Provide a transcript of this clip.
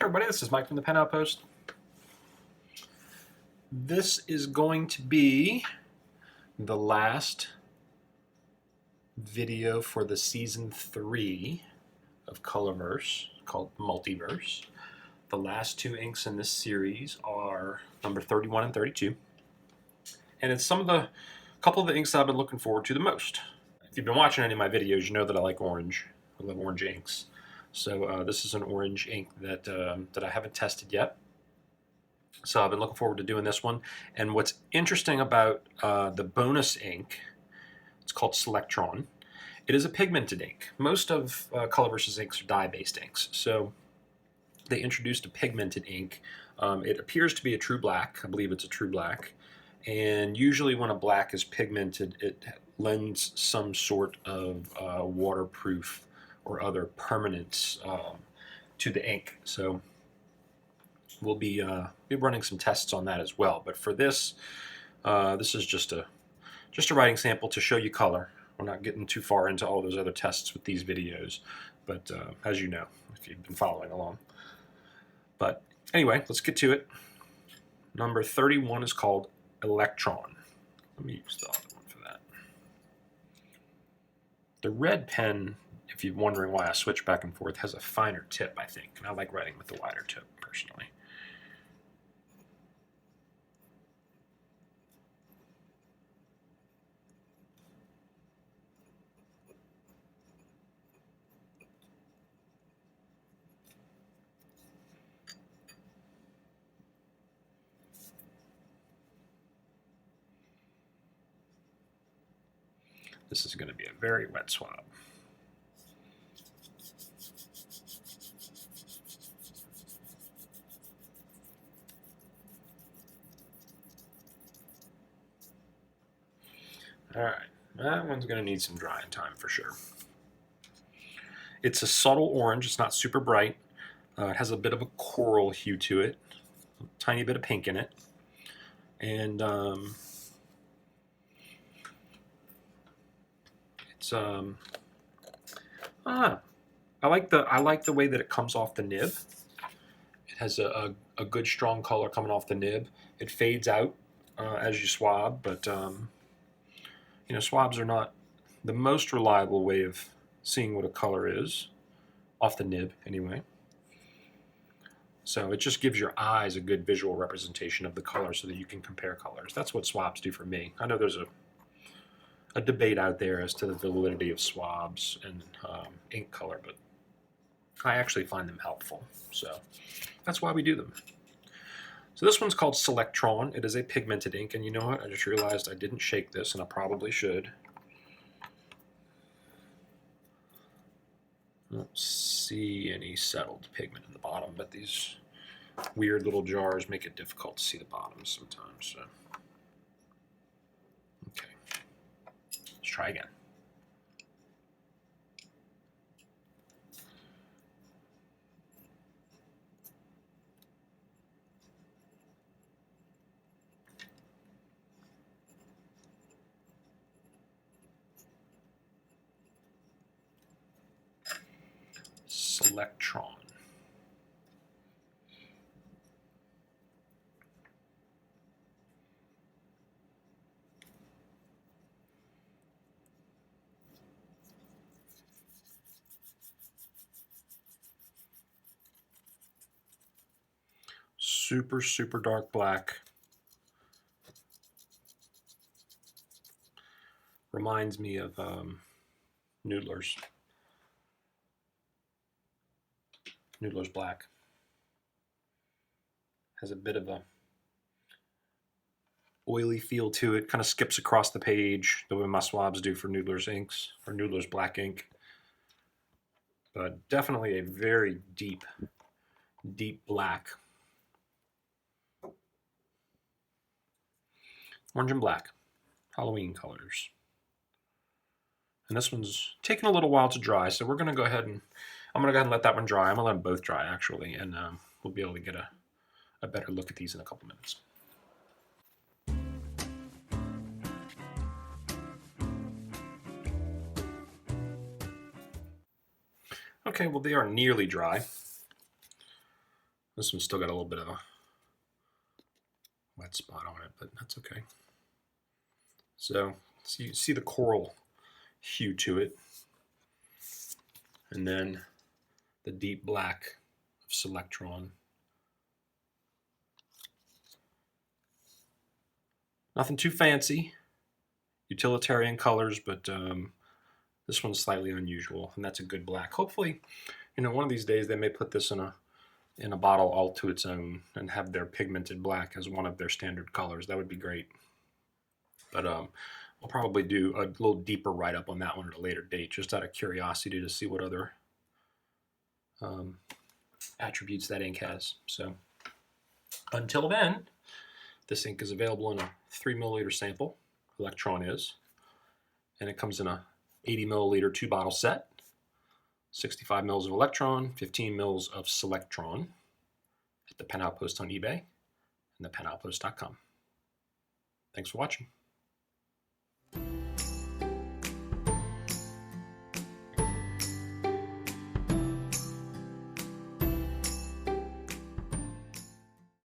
Everybody, this is Mike from the Pen Outpost. This is going to be the last video for the season 3 of Colorverse, called Multiverse. The last two inks in this series are number 31 and 32. And it's couple of the inks that I've been looking forward to the most. If you've been watching any of my videos, you know that I like orange. I love orange inks. So this is an orange ink that I haven't tested yet. So I've been looking forward to doing this one. And what's interesting about the bonus ink, it's called Selectron. It is a pigmented ink. Most of Colorverse's inks are dye-based inks. So they introduced a pigmented ink. It appears to be a true black. I believe it's a true black. And usually when a black is pigmented, it lends some sort of waterproof or other permanence to the ink. So we'll be running some tests on that as well. But for this, this is just a writing sample to show you color. We're not getting too far into all those other tests with these videos, but as you know, if you've been following along. But anyway, let's get to it. Number 31 is called Electron. Let me use the other one for that. The red pen, if you're wondering why I switch back and forth, has a finer tip, I think, and I like writing with the wider tip personally. This is going to be a very wet swab. All right, that one's going to need some drying time for sure. It's a subtle orange. It's not super bright. It has a bit of a coral hue to it, a tiny bit of pink in it, and it's I like the way that it comes off the nib. It has a good strong color coming off the nib. It fades out as you swab, but you know, swabs are not the most reliable way of seeing what a color is, off the nib anyway. So it just gives your eyes a good visual representation of the color so that you can compare colors. That's what swabs do for me. I know there's a debate out there as to the validity of swabs and ink color, but I actually find them helpful. So that's why we do them. So this one's called Selectron. It is a pigmented ink, and you know what? I just realized I didn't shake this, and I probably should. I don't see any settled pigment in the bottom, but these weird little jars make it difficult to see the bottom sometimes. So. Okay, let's try again. Electron. Super, super dark black. Reminds me of Noodler's. Noodler's black. Has a bit of a oily feel to it, kind of skips across the page the way my swabs do for Noodler's inks, or Noodler's black ink. But definitely a very deep, deep black. Orange and black, Halloween colors. And this one's taking a little while to dry, so we're going to go ahead and I'm going to go ahead and let that one dry. I'm going to let them both dry, actually, and we'll be able to get a better look at these in a couple minutes. Okay, well, they are nearly dry. This one's still got a little bit of a wet spot on it, but that's okay. So you see the coral hue to it, and then the deep black of Selectron. Nothing too fancy, utilitarian colors, but this one's slightly unusual, and that's a good black. Hopefully, one of these days they may put this in a bottle all to its own and have their pigmented black as one of their standard colors. That would be great. But I'll probably do a little deeper write-up on that one at a later date, just out of curiosity to see what other attributes that ink has. So until then, this ink is available in a 3 milliliter sample. Electron is. And it comes in a 80 milliliter 2-bottle set. 65 mils of Electron, 15 mils of Selectron at the Pen Outpost on eBay and the penoutpost.com. Thanks for watching.